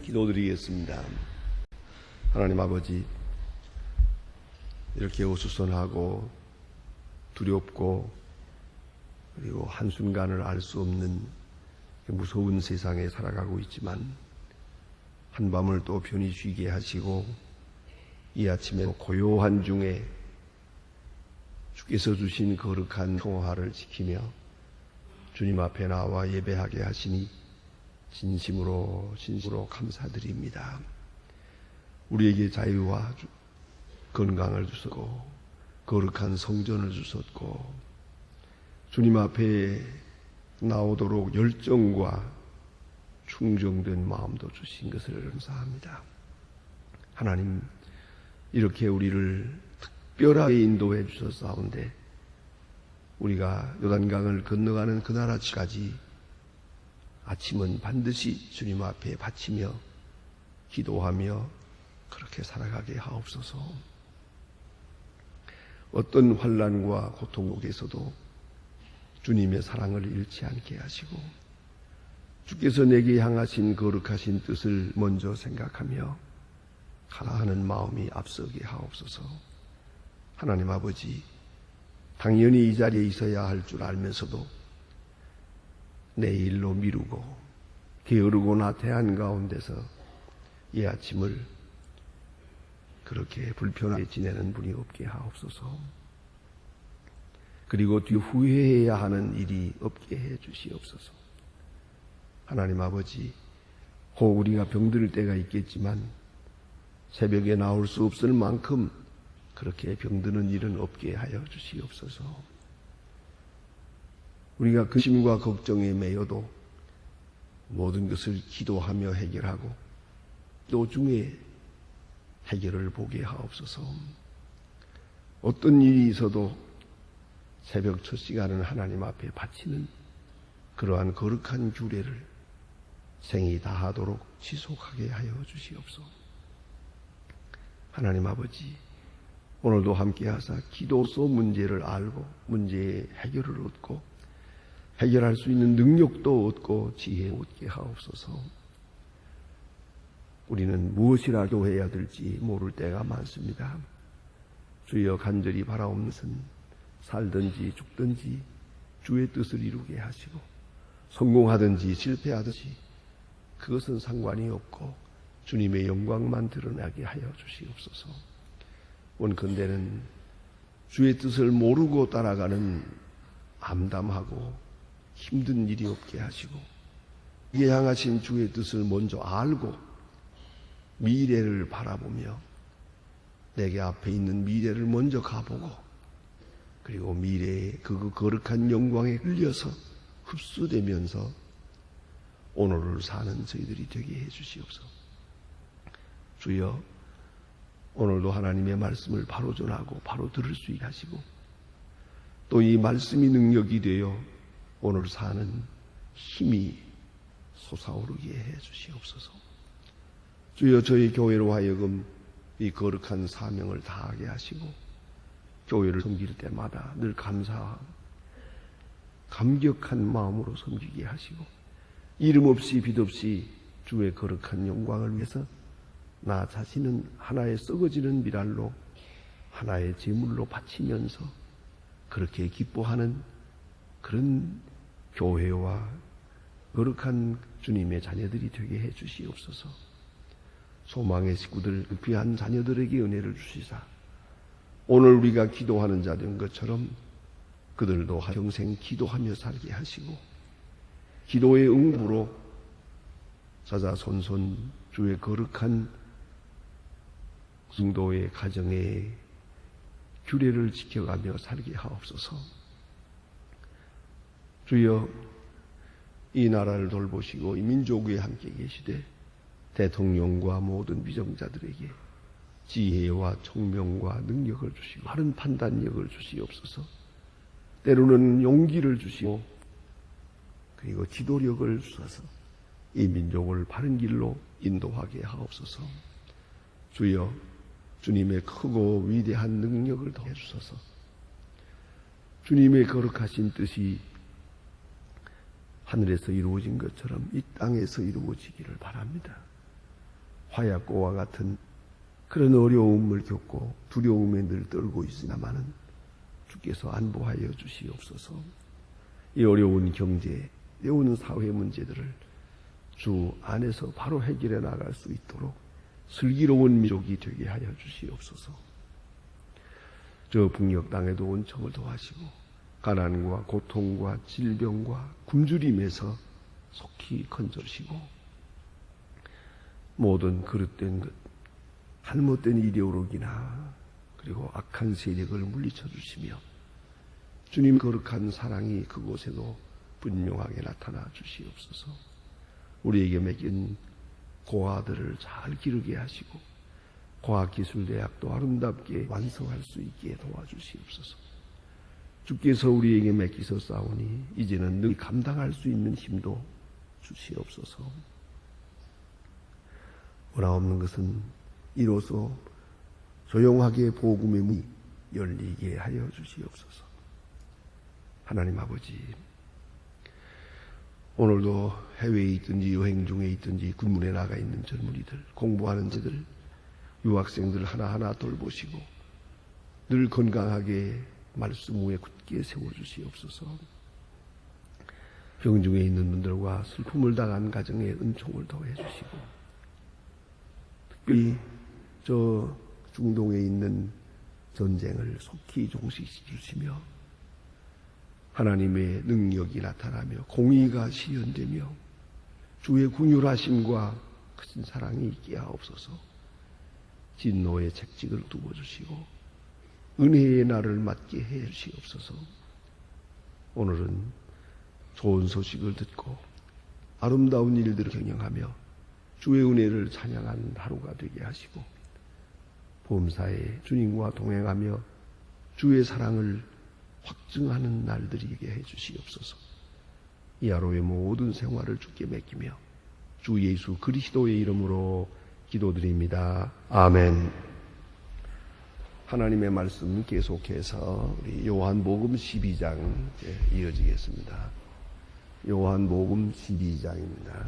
기도드리겠습니다. 하나님 아버지, 이렇게 어수선하고 두렵고 그리고 한순간을 알 수 없는 무서운 세상에 살아가고 있지만 한밤을 또 편히 쉬게 하시고 이 아침에 고요한 중에 주께서 주신 거룩한 평화를 지키며 주님 앞에 나와 예배하게 하시니 진심으로 감사드립니다. 우리에게 자유와 건강을 주셨고 거룩한 성전을 주셨고 주님 앞에 나오도록 열정과 충정된 마음도 주신 것을 감사합니다. 하나님, 이렇게 우리를 특별하게 인도해 주셨사온데 우리가 요단강을 건너가는 그 나라까지 아침은 반드시 주님 앞에 바치며 기도하며 그렇게 살아가게 하옵소서. 어떤 환난과 고통 속에서도 주님의 사랑을 잃지 않게 하시고 주께서 내게 향하신 거룩하신 뜻을 먼저 생각하며 가라하는 마음이 앞서게 하옵소서. 하나님 아버지, 당연히 이 자리에 있어야 할 줄 알면서도 내일로 미루고 게으르고 나태한 가운데서 이 아침을 그렇게 불편하게 지내는 분이 없게 하옵소서. 그리고 뒤 후회해야 하는 일이 없게 해 주시옵소서. 하나님 아버지, 혹 우리가 병들 때가 있겠지만 새벽에 나올 수 없을 만큼 그렇게 병드는 일은 없게 하여 주시옵소서. 우리가 근심과 걱정에 매여도 모든 것을 기도하며 해결하고 또 중에 해결을 보게 하옵소서. 어떤 일이 있어도 새벽 첫 시간은 하나님 앞에 바치는 그러한 거룩한 규례를 생이 다하도록 지속하게 하여 주시옵소서. 하나님 아버지, 오늘도 함께 하사 기도로 문제를 알고 문제의 해결을 얻고 해결할 수 있는 능력도 얻고 지혜 얻게 하옵소서. 우리는 무엇이라도 해야 될지 모를 때가 많습니다. 주여, 간절히 바라옵는 것은 살든지 죽든지 주의 뜻을 이루게 하시고 성공하든지 실패하든지 그것은 상관이 없고 주님의 영광만 드러나게 하여 주시옵소서. 원컨대는 주의 뜻을 모르고 따라가는 암담하고 힘든 일이 없게 하시고 이에 향하신 주의 뜻을 먼저 알고 미래를 바라보며 내게 앞에 있는 미래를 먼저 가보고 그리고 미래의 그 거룩한 영광에 끌려서 흡수되면서 오늘을 사는 저희들이 되게 해 주시옵소서. 주여, 오늘도 하나님의 말씀을 바로 전하고 바로 들을 수 있게 하시고 또 이 말씀이 능력이 되어 오늘 사는 힘이 솟아오르게 해 주시옵소서. 주여, 저희 교회로 하여금 이 거룩한 사명을 다하게 하시고 교회를 섬길 때마다 늘 감사하고 감격한 마음으로 섬기게 하시고 이름 없이 빛 없이 주의 거룩한 영광을 위해서 나 자신은 하나의 썩어지는 미랄로 하나의 제물로 바치면서 그렇게 기뻐하는 그런 교회와 거룩한 주님의 자녀들이 되게 해 주시옵소서. 소망의 식구들, 귀한 자녀들에게 은혜를 주시사 오늘 우리가 기도하는 자 된 것처럼 그들도 평생 기도하며 살게 하시고 기도의 응부로 자자손손 주의 거룩한 성도의 가정의 규례를 지켜가며 살게 하옵소서. 주여, 이 나라를 돌보시고 이 민족 위에 함께 계시되 대통령과 모든 위정자들에게 지혜와 총명과 능력을 주시고 바른 판단력을 주시옵소서. 때로는 용기를 주시고 그리고 지도력을 주셔서 이 민족을 바른 길로 인도하게 하옵소서. 주여, 주님의 크고 위대한 능력을 더해 주소서. 주님의 거룩하신 뜻이 하늘에서 이루어진 것처럼 이 땅에서 이루어지기를 바랍니다. 화약고와 같은 그런 어려움을 겪고 두려움에 늘 떨고 있으나마는 주께서 안보하여 주시옵소서. 이 어려운 경제, 어려운 사회 문제들을 주 안에서 바로 해결해 나갈 수 있도록 슬기로운 민족이 되게 하여 주시옵소서. 저 북녘 땅에도 은총을 더하시고 가난과 고통과 질병과 굶주림에서 속히 건져주시고 모든 그릇된 것, 잘못된 이데올로기나 그리고 악한 세력을 물리쳐 주시며 주님 거룩한 사랑이 그곳에도 분명하게 나타나 주시옵소서. 우리에게 맡긴 고아들을 잘 기르게 하시고 과학기술대학도 아름답게 완성할 수 있게 도와주시옵소서. 주께서 우리에게 맡기셨사오니 이제는 늘 감당할 수 있는 힘도 주시옵소서. 원하옵는 것은 이로써 조용하게 복음의 문이 열리게 하여 주시옵소서. 하나님 아버지, 오늘도 해외에 있든지 여행 중에 있든지 군문에 나가 있는 젊은이들, 공부하는 자들, 유학생들 하나하나 돌보시고 늘 건강하게 말씀 위에 굳게 세워주시옵소서. 병중에 있는 분들과 슬픔을 당한 가정에 은총을 더해 주시고 특별히 저 중동에 있는 전쟁을 속히 종식시켜 주시며 하나님의 능력이 나타나며 공의가 실현되며 주의 긍휼하심과 크신 사랑이 있게 하옵소서. 진노의 책직을 두어주시고 은혜의 날을 맞게 해 주시옵소서. 오늘은 좋은 소식을 듣고 아름다운 일들을 경영하며 주의 은혜를 찬양하는 하루가 되게 하시고 범사에 주님과 동행하며 주의 사랑을 확증하는 날들이 되게 해 주시옵소서. 이 하루의 모든 생활을 주께 맡기며 주 예수 그리스도의 이름으로 기도드립니다. 아멘. 하나님의 말씀 계속해서 우리 요한복음 12장 이어지겠습니다. 요한복음 12장입니다.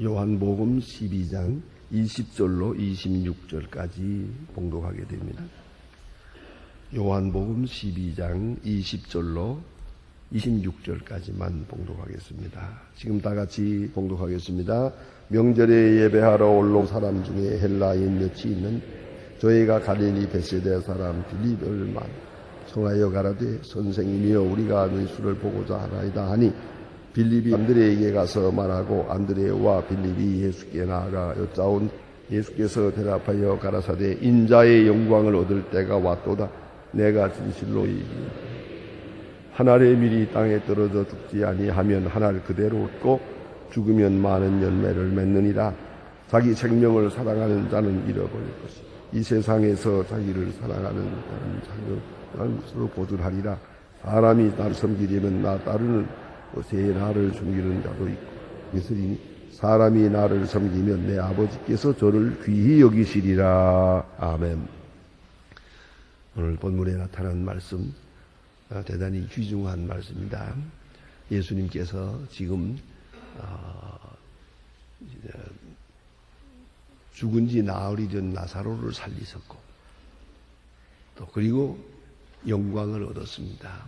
요한복음 12장 20절로 26절까지 봉독하게 됩니다. 요한복음 12장 20절로 26절까지만 봉독하겠습니다. 지금 다 같이 봉독하겠습니다. 명절에 예배하러 올라온 사람 중에 헬라인 몇이 있는 저희가 갈릴리 베세다 사람 빌립을 청하여 가라되 선생님이여 우리가 예수를 보고자 하나이다 하니 빌립이 안드레에게 가서 말하고 안드레와 빌립이 예수께 나아가 여짜온 예수께서 대답하여 가라사대 인자의 영광을 얻을 때가 왔도다. 내가 진실로 한 알의 밀이 땅에 떨어져 죽지 아니하면 한 알 그대로 얻고 죽으면 많은 열매를 맺느니라. 자기 생명을 사랑하는 자는 잃어버릴 것이 이 세상에서 자기를 사랑하는 자는 서로 보존하리라. 사람이 나를 섬기려면 나 따르는 것에 나를 섬기는 자도 있고 예수님이 사람이 나를 섬기면 내 아버지께서 저를 귀히 여기시리라. 아멘. 오늘 본문에 나타난 말씀 대단히 귀중한 말씀입니다. 예수님께서 지금 죽은 지 나흘이 된 나사로를 살리셨고 또 그리고 영광을 얻었습니다.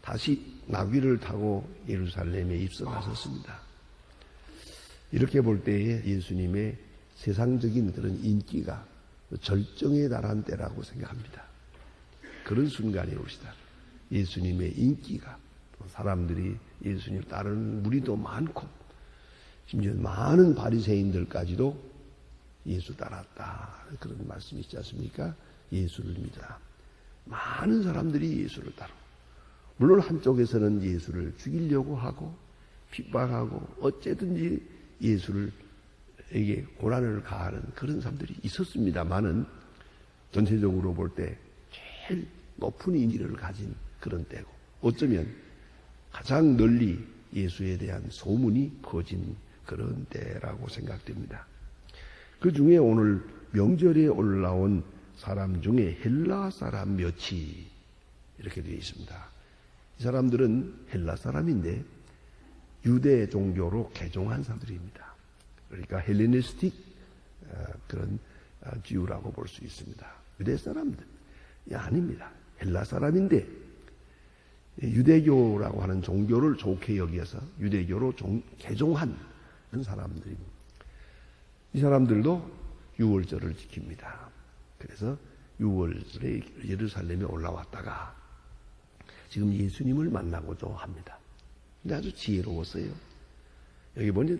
다시 나귀를 타고 예루살렘에 입성하셨습니다. 이렇게 볼 때에 예수님의 세상적인 그런 인기가 절정에 달한 때라고 생각합니다. 그런 순간이 옵시다. 예수님의 인기가 사람들이 예수님을 따르는 무리도 많고 심지어 많은 바리새인들까지도 예수 따랐다. 그런 말씀이 있지 않습니까? 예수를 믿으라. 많은 사람들이 예수를 따르고 물론 한쪽에서는 예수를 죽이려고 하고 핍박하고 어쨌든지 예수를에게 고난을 가하는 그런 사람들이 있었습니다만은 전체적으로 볼 때 제일 높은 인기를 가진 그런 때고 어쩌면 가장 널리 예수에 대한 소문이 퍼진 그런 때라고 생각됩니다. 그 중에 오늘 명절에 올라온 사람 중에 헬라 사람 몇이 이렇게 되어 있습니다. 이 사람들은 헬라 사람인데 유대 종교로 개종한 사람들입니다. 그러니까 헬레니스틱 그런 지우라고 볼 수 있습니다. 유대 사람들 아닙니다. 헬라 사람인데 유대교라고 하는 종교를 좋게 여기어서 유대교로 개종한 사람들입니다. 이 사람들도 유월절을 지킵니다. 그래서 유월절에 예루살렘에 올라왔다가 지금 예수님을 만나고자 합니다. 근데 아주 지혜로웠어요. 여기 보니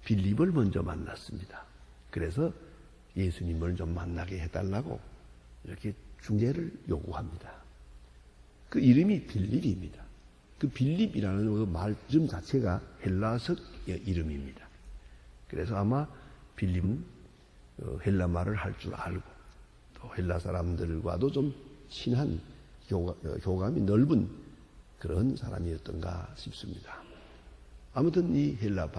빌립을 먼저 만났습니다. 그래서 예수님을 좀 만나게 해달라고 이렇게 중재를 요구합니다. 그 이름이 빌립입니다. 그 빌립이라는 그 말씀 자체가 헬라석 이름입니다. 그래서 아마 빌립은 헬라 말을 할 줄 알고 또 헬라 사람들과도 좀 친한 교감이 넓은 그런 사람이었던가 싶습니다. 아무튼 이 헬라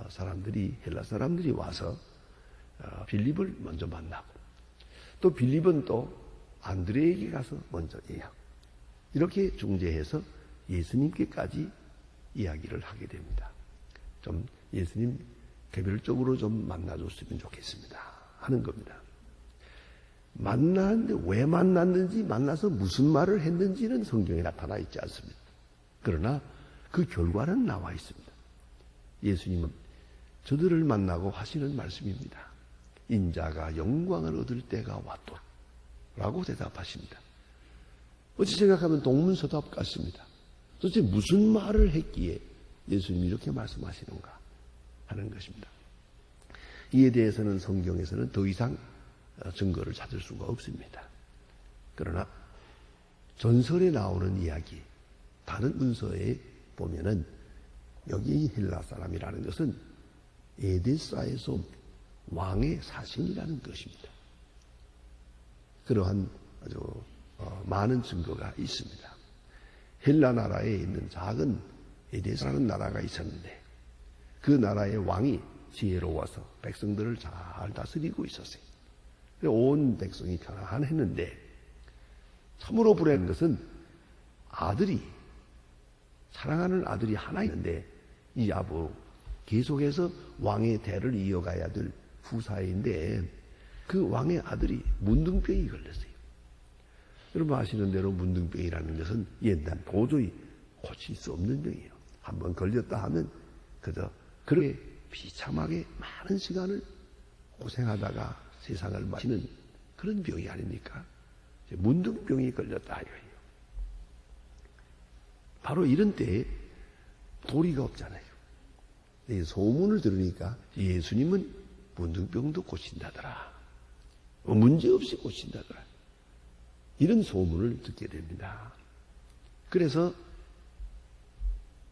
사람들이 와서 빌립을 먼저 만나고 또 빌립은 또 안드레에게 가서 먼저 얘기하고 이렇게 중재해서 예수님께까지 이야기를 하게 됩니다. 좀 예수님 개별적으로 좀 만나줬으면 좋겠습니다 하는 겁니다. 만나는데 왜 만났는지 만나서 무슨 말을 했는지는 성경에 나타나 있지 않습니다. 그러나 그 결과는 나와 있습니다. 예수님은 저들을 만나고 하시는 말씀입니다. 인자가 영광을 얻을 때가 왔도다 라고 대답하십니다. 어찌 생각하면 동문서답 같습니다. 도대체 무슨 말을 했기에 예수님이 이렇게 말씀하시는가 하는 것입니다. 이에 대해서는 성경에서는 더 이상 증거를 찾을 수가 없습니다. 그러나 전설에 나오는 이야기, 다른 문서에 보면은 여기 헬라 사람이라는 것은 에데사에서 왕의 사신이라는 것입니다. 그러한 아주 많은 증거가 있습니다. 헬라 나라에 있는 작은 에데사라는 나라가 있었는데 그 나라의 왕이 지혜로워서 백성들을 잘 다스리고 있었어요. 온 백성이 편안했는데 참으로 불행한 것은 사랑하는 아들이 하나 있는데 이 아부 계속해서 왕의 대를 이어가야 될 후사인데 그 왕의 아들이 문둥병이 걸렸어요. 여러분 아시는 대로 문둥병이라는 것은 옛날 도저히 고칠 수 없는 병이에요. 한번 걸렸다 하면 그저 그렇게 비참하게 많은 시간을 고생하다가 세상을 마치는 그런 병이 아닙니까? 문둥병이 걸렸다 이거예요. 바로 이런 때에 도리가 없잖아요. 소문을 들으니까 예수님은 문둥병도 고친다더라. 문제없이 고친다더라. 이런 소문을 듣게 됩니다. 그래서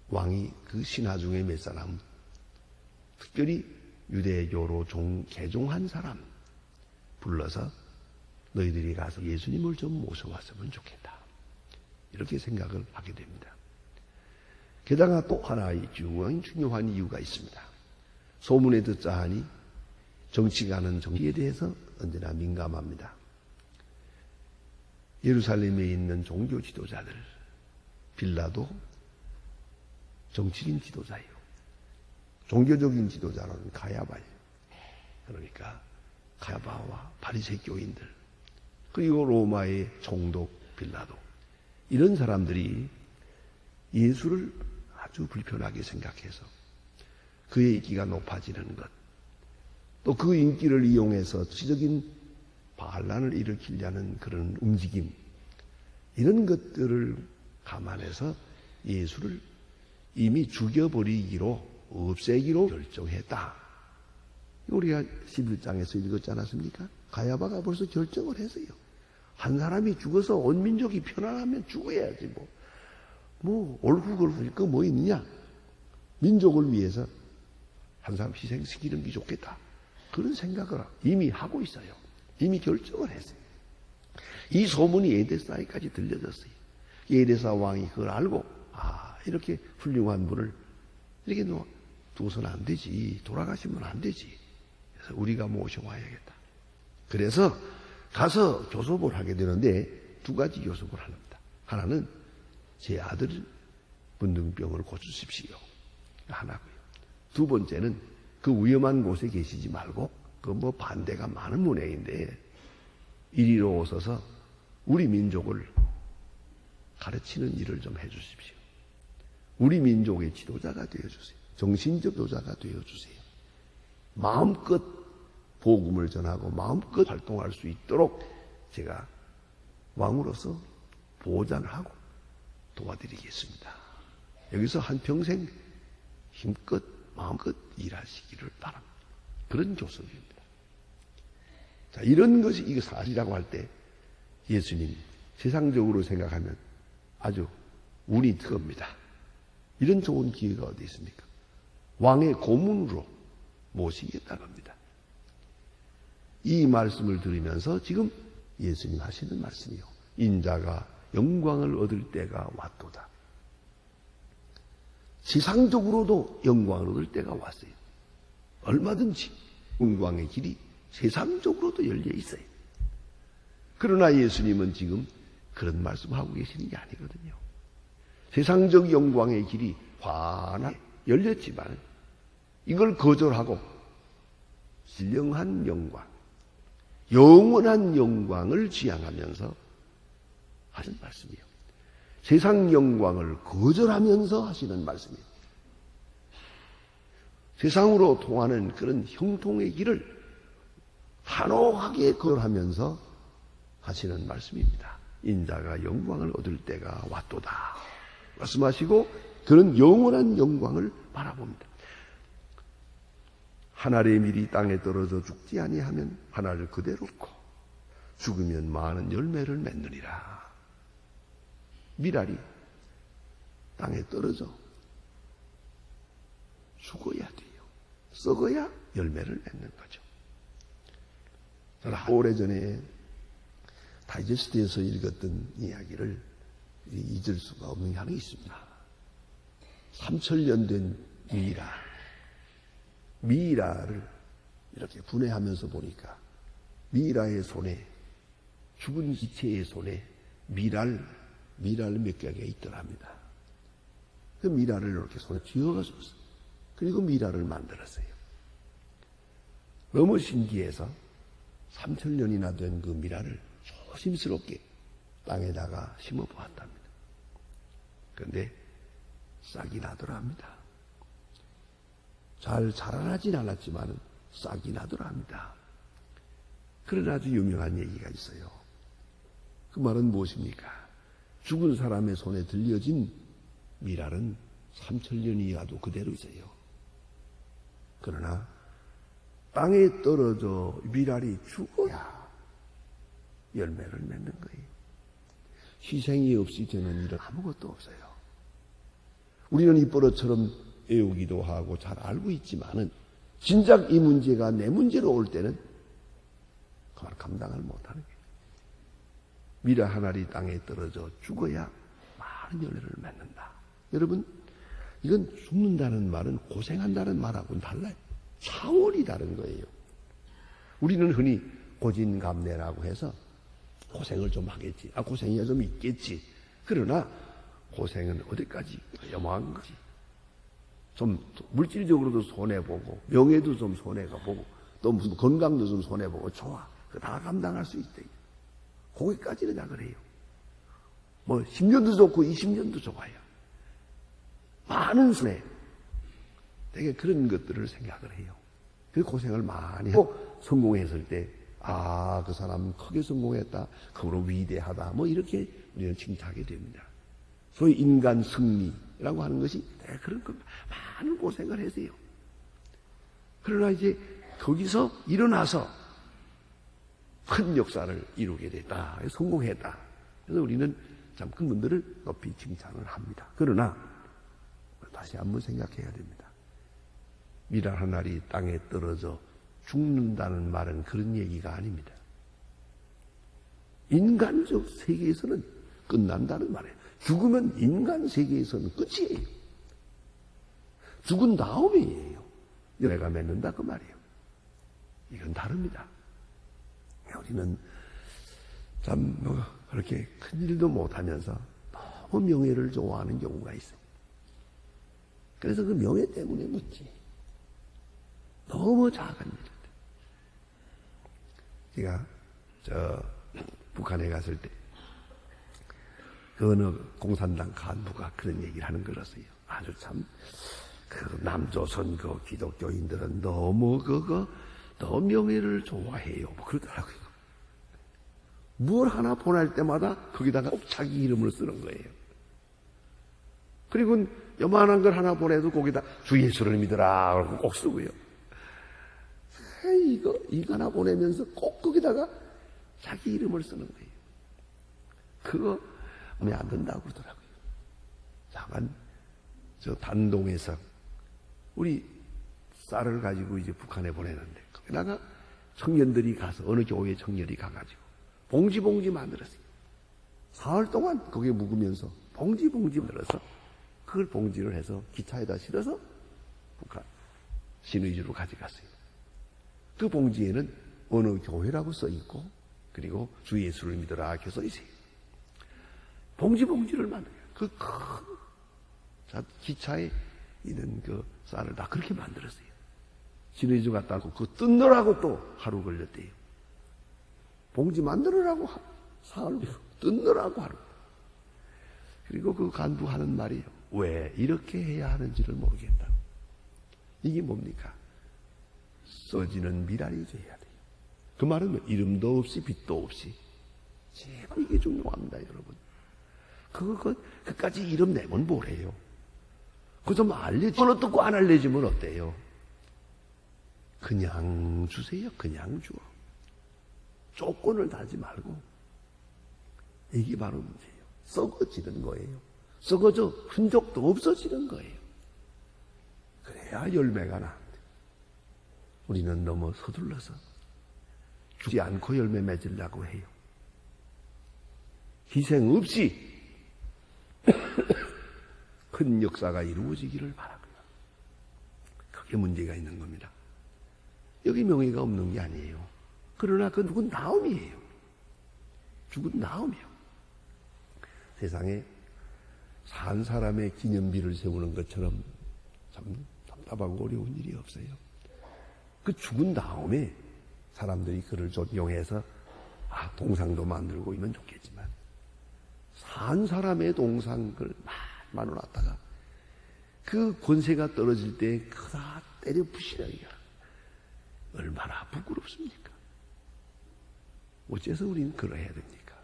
왕이 그 신하 중에 몇 사람, 특별히 유대교로 개종한 사람 불러서 너희들이 가서 예수님을 좀 모셔왔으면 좋겠다. 이렇게 생각을 하게 됩니다. 게다가 또 하나의 중요한 이유가 있습니다. 소문에 듣자 하니 정치가는 정치에 대해서 언제나 민감합니다. 예루살렘에 있는 종교 지도자들, 빌라도 정치인 지도자예요. 종교적인 지도자로는 가야바예요. 그러니까 가야바와 바리새 교인들, 그리고 로마의 총독 빌라도, 이런 사람들이 예수를 아주 불편하게 생각해서 그의 인기가 높아지는 것, 또 그 인기를 이용해서 정치적인 반란을 일으키려는 그런 움직임, 이런 것들을 감안해서 예수를 이미 죽여버리기로, 없애기로 결정했다. 우리가 11장에서 읽었지 않았습니까? 가야바가 벌써 결정을 했어요. 한 사람이 죽어서 온 민족이 편안하면 죽어야지 뭐 얼굴 거 뭐 있느냐? 민족을 위해서 한 사람 희생시키는 게 좋겠다. 그런 생각을 이미 하고 있어요. 이미 결정을 했어요. 이 소문이 에데사에까지 들려졌어요. 에데사 왕이 그걸 알고 이렇게 훌륭한 분을 이렇게 두고서는 안 되지. 돌아가시면 안 되지. 그래서 우리가 모셔와야겠다. 그래서 가서 교섭을 하게 되는데 두 가지 교섭을 합니다. 하나는 제 아들 문둥병을 고치십시오. 하나고요. 두 번째는 그 위험한 곳에 계시지 말고 그 뭐 반대가 많은 문외인데 이리로 오셔서 우리 민족을 가르치는 일을 좀 해주십시오. 우리 민족의 지도자가 되어주세요. 정신적 지도자가 되어주세요. 마음껏 복음을 전하고 마음껏 활동할 수 있도록 제가 왕으로서 보장하고 도와드리겠습니다. 여기서 한평생 힘껏 마음껏 일하시기를 바랍니다. 그런 조선입니다. 자, 이런 것이 이거 사실이라고 할 때 예수님 세상적으로 생각하면 아주 운이 특합니다. 이런 좋은 기회가 어디 있습니까? 왕의 고문으로 모시겠다고 합니다. 이 말씀을 들으면서 지금 예수님 하시는 말씀이요. 인자가 영광을 얻을 때가 왔도다. 세상적으로도 영광을 얻을 때가 왔어요. 얼마든지 영광의 길이 세상적으로도 열려 있어요. 그러나 예수님은 지금 그런 말씀하고 계시는 게 아니거든요. 세상적 영광의 길이 환하게 열렸지만 이걸 거절하고 신령한 영광, 영원한 영광을 지향하면서 하신 말씀이에요. 세상 영광을 거절하면서 하시는 말씀이에요. 세상으로 통하는 그런 형통의 길을 단호하게 거절하면서 하시는 말씀입니다. 인자가 영광을 얻을 때가 왔도다 말씀하시고 그런 영원한 영광을 바라봅니다. 한 알의 밀이 땅에 떨어져 죽지 아니하면 한 알을 그대로 고 죽으면 많은 열매를 맺느니라. 밀알이 땅에 떨어져 죽어야 돼요. 썩어야 열매를 맺는 거죠. 저는 오래전에 다이제스트에서 읽었던 이야기를 잊을 수가 없는 게 하나 있습니다. 3000년 된 미이라를 이렇게 분해하면서 보니까 미이라의 손에, 죽은 기체의 손에 미랄 몇 개가 있더랍니다. 그 미랄을 이렇게 손에 쥐어가지고 그리고 미랄을 만들었어요. 너무 신기해서 3000년이나 된 그 미랄을 조심스럽게 땅에다가 심어 보았답니다. 그런데 싹이 나더랍니다. 잘 자라나진 않았지만 싹이 나더랍니다. 그런 아주 유명한 얘기가 있어요. 그 말은 무엇입니까? 죽은 사람의 손에 들려진 미랄은 3000년이라도 그대로 있어요. 그러나 땅에 떨어져 미랄이 죽어야 열매를 맺는 거예요. 희생이 없이 되는 일은 아무것도 없어요. 우리는 이 버릇처럼 외우기도 하고 잘 알고 있지만은 진작 이 문제가 내 문제로 올 때는 그만 감당을 못하는 거예요. 미랄 한 알이 땅에 떨어져 죽어야 많은 열매를 맺는다. 여러분, 이건 죽는다는 말은 고생한다는 말하고는 달라요. 차원이 다른 거예요. 우리는 흔히 고진감래라고 해서 고생을 좀 하겠지. 고생이 좀 있겠지. 그러나 고생은 어디까지 염한 거지. 좀 물질적으로도 손해보고 명예도 좀 손해가 보고 또 무슨 건강도 좀 손해보고 좋아. 그거 다 감당할 수 있대. 거기까지는 다 그래요. 뭐 10년도 좋고 20년도 좋아요. 많은 손해. 되게 그런 것들을 생각을 해요. 그 고생을 많이 하고 성공했을 때 그 사람은 크게 성공했다. 그거로 위대하다. 뭐 이렇게 우리는 칭찬하게 됩니다. 소위 인간 승리라고 하는 것이 그런 겁니다. 많은 고생을 했어요. 그러나 이제 거기서 일어나서 큰 역사를 이루게 됐다. 성공했다. 그래서 우리는 참 그 분들을 높이 칭찬을 합니다. 그러나 다시 한번 생각해야 됩니다. 미랄 한 알이 땅에 떨어져 죽는다는 말은 그런 얘기가 아닙니다. 인간적 세계에서는 끝난다는 말이에요. 죽으면 인간 세계에서는 끝이에요. 죽은 다음이에요. 열매가 맺는다 그 말이에요. 이건 다릅니다. 우리는 참 그렇게 큰 일도 못하면서 너무 명예를 좋아하는 경우가 있어요. 그래서 그 명예 때문에 묻지. 너무 작아합니다. 제가 북한에 갔을 때 그 어느 공산당 간부가 그런 얘기를 하는 거라서요. 아주 참 그 남조선 그 기독교인들은 너무 너무 명예를 좋아해요. 뭐 그러더라고요. 뭘 하나 보낼 때마다 거기다가 꼭 자기 이름을 쓰는 거예요. 그리고 요만한 걸 하나 보내도 거기다 주 예수를 믿으라 그러고 꼭 쓰고요. 이거 하나 보내면서 꼭 거기다가 자기 이름을 쓰는 거예요. 그거 마음에 안 든다고 그러더라고요. 잠깐 저 단동에서 우리 쌀을 가지고 이제 북한에 보내는데 거기다가 청년들이 가서 어느 교회 청년이 가가지고 봉지 만들었어요. 사흘 동안 거기에 묵으면서 봉지 만들어서 그걸 봉지를 해서 기차에다 실어서 북한 신의주로 가져갔어요. 그 봉지에는 어느 교회라고 써 있고 그리고 주 예수를 믿어라 이렇게 써 있어요. 봉지를 만들어요. 그 큰 기차에 있는 그 쌀을 다 그렇게 만들었어요. 신의주 갔다 오고 그거 뜯느라고 또 하루 걸렸대요. 봉지 만들으라고 사흘 뜯느라고 하루. 그리고 그 간부 하는 말이에요. 왜 이렇게 해야 하는지를 모르겠다. 이게 뭡니까? 써지는 미랄이 돼야 돼요. 그 말은 뭐 이름도 없이 빛도 없이. 제발 이게 중요합니다, 여러분. 그까지 이름 내면 뭐래요? 그거 좀 알려주면 어떻고 안 알려주면 어때요? 그냥 주세요. 그냥 줘. 조건을 달지 말고. 이게 바로 문제예요. 썩어지는 거예요. 썩어져 흔적도 없어지는 거예요. 그래야 열매가 나는데 우리는 너무 서둘러서 주지 않고 열매 맺으려고 해요. 희생 없이 큰 역사가 이루어지기를 바라고요. 그게 문제가 있는 겁니다. 여기 명예가 없는 게 아니에요. 그러나 그 누군 다음이에요. 죽은 다음이요. 세상에 산 사람의 기념비를 세우는 것처럼 참 답답하고 어려운 일이 없어요. 그 죽은 다음에 사람들이 그를 존경해서 동상도 만들고 이면 좋겠지만 산 사람의 동상을 만들어놨다가 그 권세가 떨어질 때 그다 때려 부시라니까 얼마나 부끄럽습니까? 어째서 우리는 그러해야 됩니까?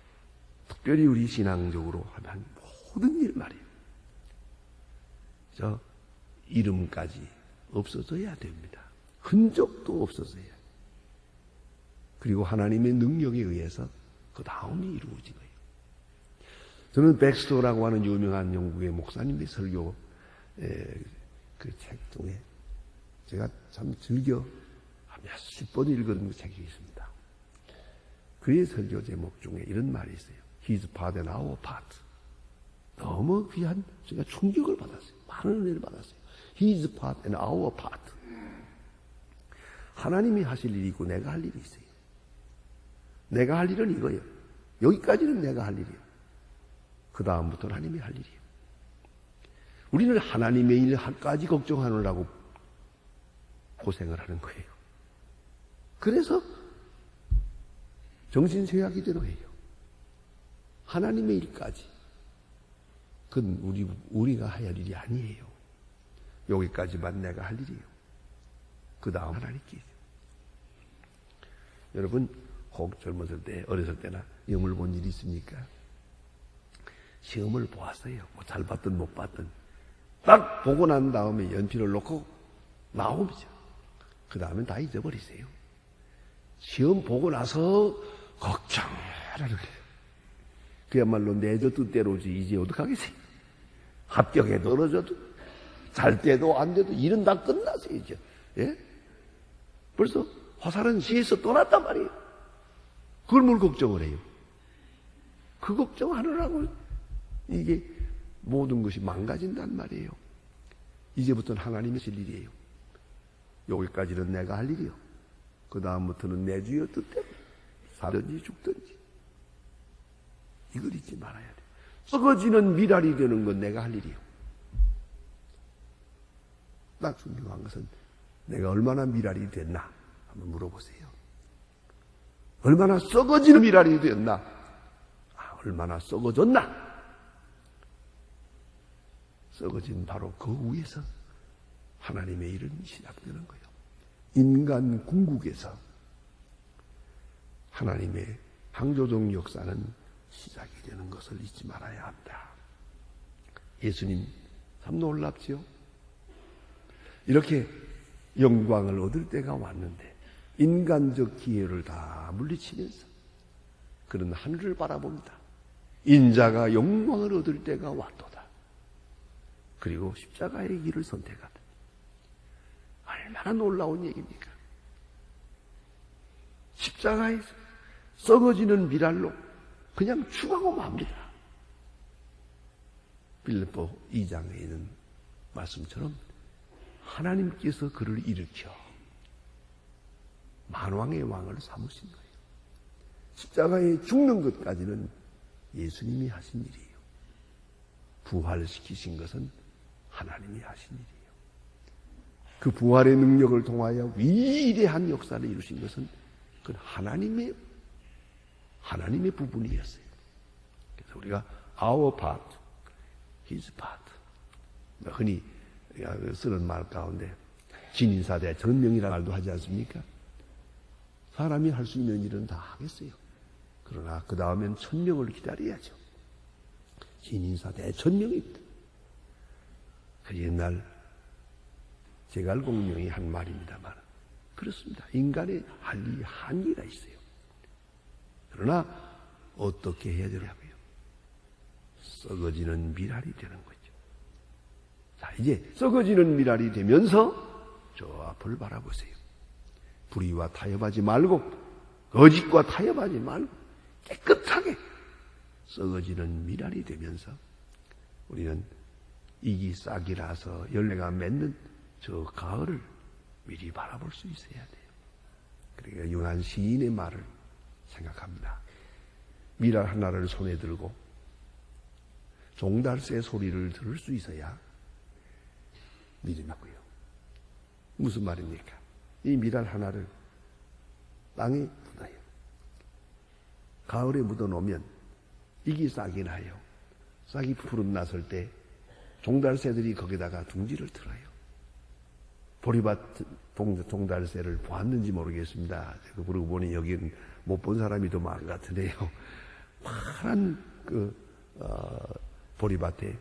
특별히 우리 신앙적으로 하면 모든 일 말이에요. 저 이름까지 없어져야 됩니다. 흔적도 없어져야. 그리고 하나님의 능력에 의해서 그 다음이 이루어진 거예요. 저는 백스터라고 하는 유명한 영국의 목사님의 설교 그 책 중에 제가 참 즐겨 몇십 번 읽은 그 책이 있습니다. 그의 설교 제목 중에 이런 말이 있어요. His part and our part. 너무 귀한 제가 충격을 받았어요. 많은 은혜를 받았어요. His part and our part. 하나님이 하실 일이 있고 내가 할 일이 있어요. 내가 할 일은 이거예요. 여기까지는 내가 할 일이에요. 그 다음부터는 하나님이 할 일이에요. 우리는 하나님의 일까지 걱정하느라고 고생을 하는 거예요. 그래서 정신쇠약이 되는 거예요. 하나님의 일까지. 그건 우리가 해야 할 일이 아니에요. 여기까지만 내가 할 일이에요. 그 다음 하나님께. 여러분, 혹 젊었을 때, 어렸을 때나 시험을 본 일이 있습니까? 시험을 보았어요. 뭐 잘 봤든 못 봤든. 딱 보고 난 다음에 연필을 놓고 나오죠. 그 다음엔 다 잊어버리세요. 시험 보고 나서 걱정하라는 거예요. 그야말로 내저 뜻대로지 이제 어떡하겠어요. 합격에 떨어져도 잘 때도 안 돼도 일은 다 끝났어요 이제. 예? 벌써 화살은 시에서 떠났단 말이에요. 그걸 뭘 걱정을 해요. 그 걱정하느라고 이게 모든 것이 망가진단 말이에요. 이제부터는 하나님의 실 일이에요. 여기까지는 내가 할 일이요. 그 다음부터는 내 주의 뜻대로 살든지 죽든지. 이걸 잊지 말아야 돼요. 썩어지는 미랄이 되는 건 내가 할 일이요. 딱 중요한 것은 내가 얼마나 미랄이 됐나 한번 물어보세요. 얼마나 썩어지는 미랄이 됐나? 얼마나 썩어졌나? 썩어진 바로 그 위에서 하나님의 일은 시작되는 거예요. 인간 궁극에서 하나님의 창조적 역사는 시작이 되는 것을 잊지 말아야 합니다. 예수님 참 놀랍지요? 이렇게 영광을 얻을 때가 왔는데 인간적 기회를 다 물리치면서 그는 하늘을 바라봅니다. 인자가 영광을 얻을 때가 왔도다. 그리고 십자가의 길을 선택하다. 얼마나 놀라운 얘기입니까? 십자가에서 썩어지는 미랄로 그냥 죽어가고 맙니다. 빌립보 2장에 있는 말씀처럼 하나님께서 그를 일으켜 만왕의 왕을 삼으신 거예요. 십자가에 죽는 것까지는 예수님이 하신 일이에요. 부활시키신 것은 하나님이 하신 일이에요. 그 부활의 능력을 통하여 위대한 역사를 이루신 것은 그 하나님의 부분이었어요. 그래서 우리가 our part, his part. 흔히 쓰는 말 가운데 진인사대 전명이라는 말도 하지 않습니까? 사람이 할 수 있는 일은 다 하겠어요. 그러나 그 다음엔 천명을 기다려야죠. 진인사대 천명입니다. 그 옛날 제갈공명이 한 말입니다만 그렇습니다. 인간의 할 일이 한계가 있어요. 그러나 어떻게 해야 되냐고요? 썩어지는 미랄이 되는 거죠. 자, 이제 썩어지는 미랄이 되면서 저 앞을 바라보세요. 불의와 타협하지 말고 거짓과 타협하지 말고 깨끗하게 썩어지는 미랄이 되면서 우리는 이기 싹이라서 열매가 맺는 저 가을을 미리 바라볼 수 있어야 돼요. 그러니까 유난 시인의 말을 생각합니다. 미랄 하나를 손에 들고 종달새 소리를 들을 수 있어야 미리 맞고요. 무슨 말입니까? 이 미랄 하나를 땅에 묻어요. 가을에 묻어놓으면 이기 싹이 나요. 싹이 푸름 났을 때 종달새들이 거기다가 둥지를 틀어요. 보리밭 종달새를 보았는지 모르겠습니다. 그러고 보니 여기는 못 본 사람이 더 많은 것 같은데요. 파란 보리밭에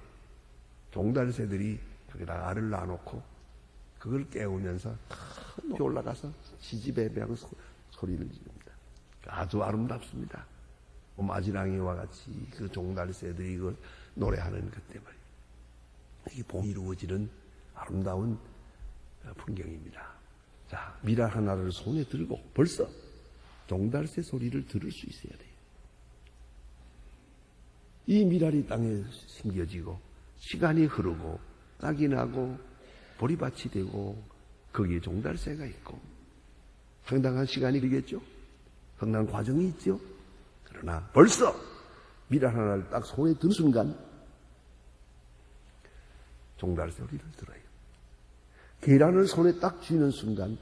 종달새들이 거기다가 알을 놔놓고 그걸 깨우면서 큰 올라가서 지지배배하고 소리를 지릅니다. 아주 아름답습니다. 마지랑이와 같이 그 종달새들이 그 노래하는 것 때문에 이게 봄이 이루어지는 아름다운 풍경입니다. 자, 미랄 하나를 손에 들고 벌써 종달새 소리를 들을 수 있어야 돼요. 이 미랄이 땅에 심겨지고 시간이 흐르고 싹이 나고 보리밭이 되고 거기에 종달새가 있고 상당한 시간이 걸리겠죠. 상당한 과정이 있죠. 그러나 벌써 미랄 하나를 딱 손에 든 순간 종달새 소리를 들어요. 계란을 손에 딱 쥐는 순간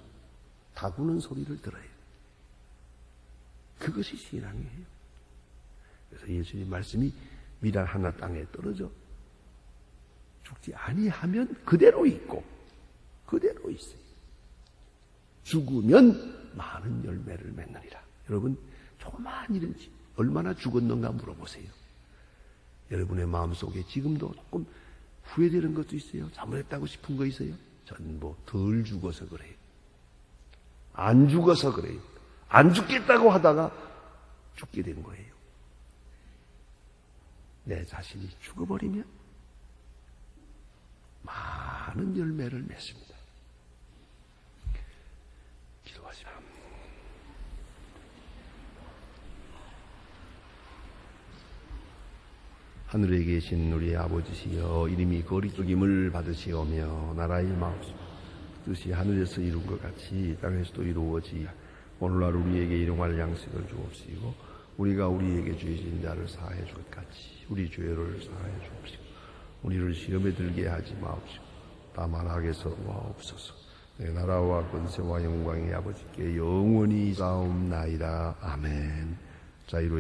다구는 소리를 들어요. 그것이 신앙이에요. 그래서 예수님 말씀이 미랄 하나 땅에 떨어져 죽지 아니하면 그대로 있고 그대로 있어요. 죽으면 많은 열매를 맺느니라. 여러분 조그마한 일인지 얼마나 죽었는가 물어보세요. 여러분의 마음속에 지금도 조금 후회되는 것도 있어요. 잘못했다고 싶은 거 있어요. 전부 덜 죽어서 그래요. 안 죽어서 그래요. 안 죽겠다고 하다가 죽게 된 거예요. 내 자신이 죽어버리면 많은 열매를 맺습니다. 기도하시라. 하늘에 계신 우리 아버지시여, 이름이 거룩히 여김을 받으시오며 나라의 마옵소서. 뜻이 하늘에서 이룬 것 같이 땅에서도 이루어지 오늘날 우리에게 일용할 양식을 주옵시고 우리가 우리에게 죄진 자를 사하여 줄 것 같이 우리 죄를 사하여 주옵시고 우리를 시험에 들게 하지 마옵시고 다만 악에서 도와옵소서. 내 나라와 권세와 영광이 아버지께 영원히 싸움나이다. 아멘. 자, 이로